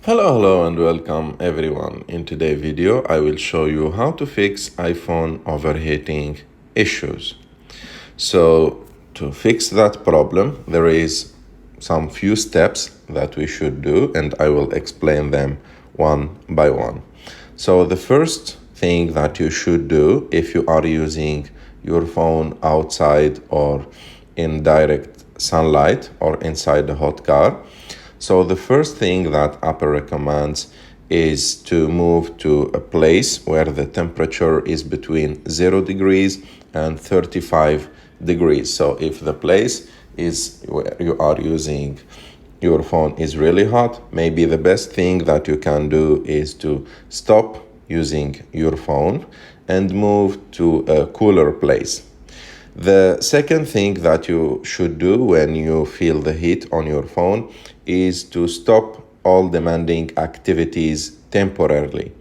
Hello and welcome everyone. In today's video, I will show you how to fix iPhone overheating issues. So to fix that problem, there is some few steps that we should do and I will explain them one by one. So the first thing that you should do if you are using your phone outside or in direct sunlight or inside the hot car, so the first thing that Apple recommends is to move to a place where the temperature is between 0 degrees and 35 degrees. So if the place is where you are using your phone is really hot, maybe the best thing that you can do is to stop using your phone and move to a cooler place. The second thing that you should do when you feel the heat on your phone is to stop all demanding activities temporarily.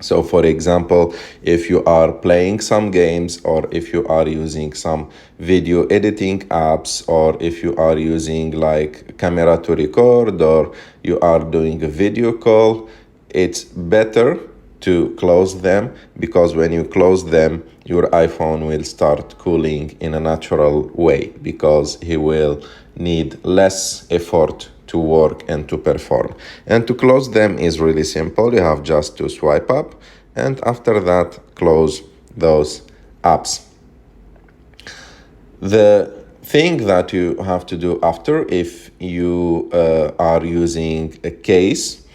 So, for example, if you are playing some games or if you are using some video editing apps or if you are using like camera to record or you are doing a video call, it's better to close them because when you close them, your iPhone will start cooling in a natural way because he will need less effort to work and to perform. And to close them is really simple. You have just to swipe up and after that close those apps. The thing that you have to do after, if you are using a case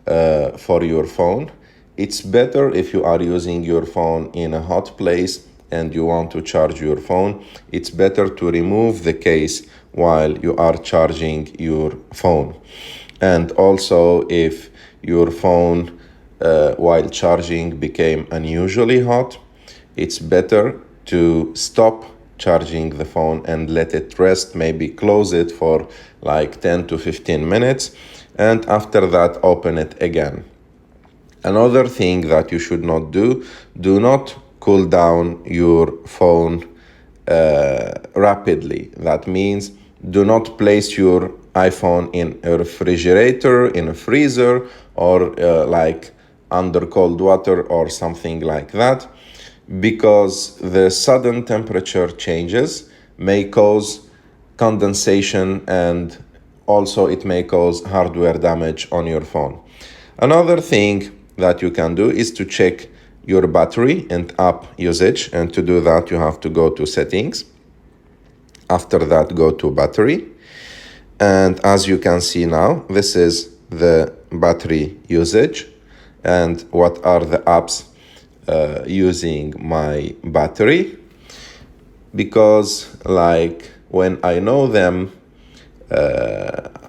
for your phone, it's better if you are using your phone in a hot place and you want to charge your phone, it's better to remove the case while you are charging your phone. And also if your phone while charging became unusually hot, it's better to stop charging the phone and let it rest, maybe close it for like 10 to 15 minutes and after that open it again. Another thing that you should not do not cool down your phone rapidly. That means do not place your iPhone in a refrigerator, in a freezer, or like under cold water or something like that, because the sudden temperature changes may cause condensation and also it may cause hardware damage on your phone. Another thing that you can do is to check your battery and app usage, and to do that you have to go to settings. After that, go to battery, and as you can see now, this is the battery usage and what are the apps using my battery, because like when I know them,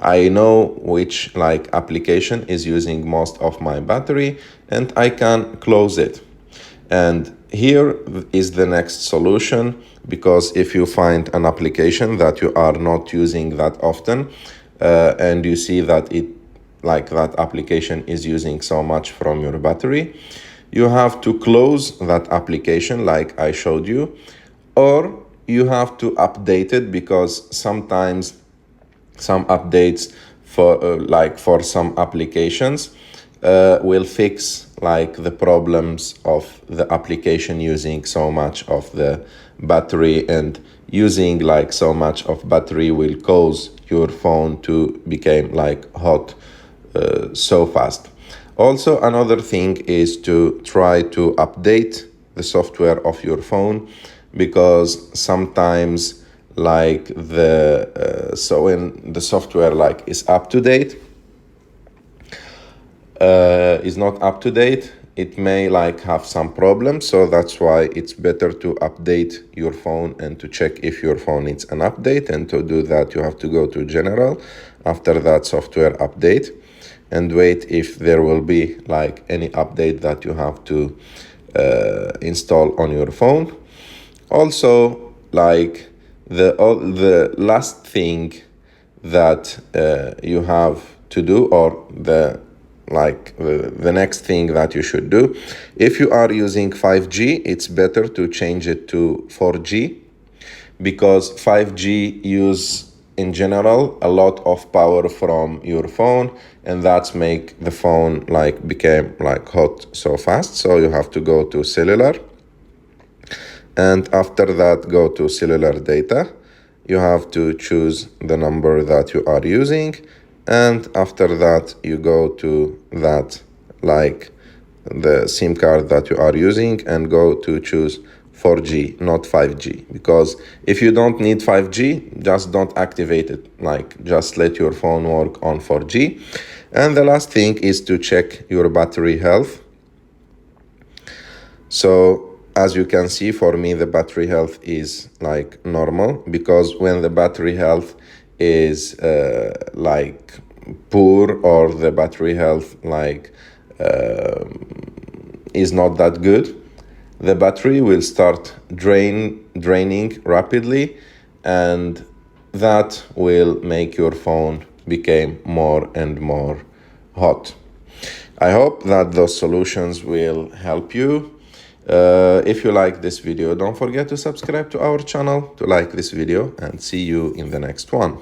I know which like application is using most of my battery and I can close it. And here is the next solution, because if you find an application that you are not using that often and you see that it like that application is using so much from your battery, you have to close that application like I showed you, or you have to update it, because sometimes some updates for like for some applications will fix like the problems of the application using so much of the battery, and using like so much of battery will cause your phone to become like hot so fast. Also, another thing is to try to update the software of your phone, because sometimes like the so when the software like is up to date, is not up to date, it may like have some problems. So that's why it's better to update your phone and to check if your phone needs an update. And to do that, you have to go to general, after that software update, and wait if there will be like any update that you have to install on your phone. Also, like the last thing that you have to do, or the next thing that you should do, if you are using 5G, it's better to change it to 4G, because 5G use in general a lot of power from your phone, and that's make the phone like became like hot so fast. So you have to go to cellular, and after that go to cellular data. You have to choose the number that you are using, and after that you go to that like the SIM card that you are using and go to choose 4G, not 5G, because if you don't need 5G, just don't activate it, like just let your phone work on 4G. And the last thing is to check your battery health. So as you can see, for me the battery health is like normal, because when the battery health is like poor, or the battery health like is not that good, the battery will start draining rapidly, and that will make your phone become more and more hot. I hope that those solutions will help you. If you like this video, don't forget to subscribe to our channel, to like this video, and see you in the next one.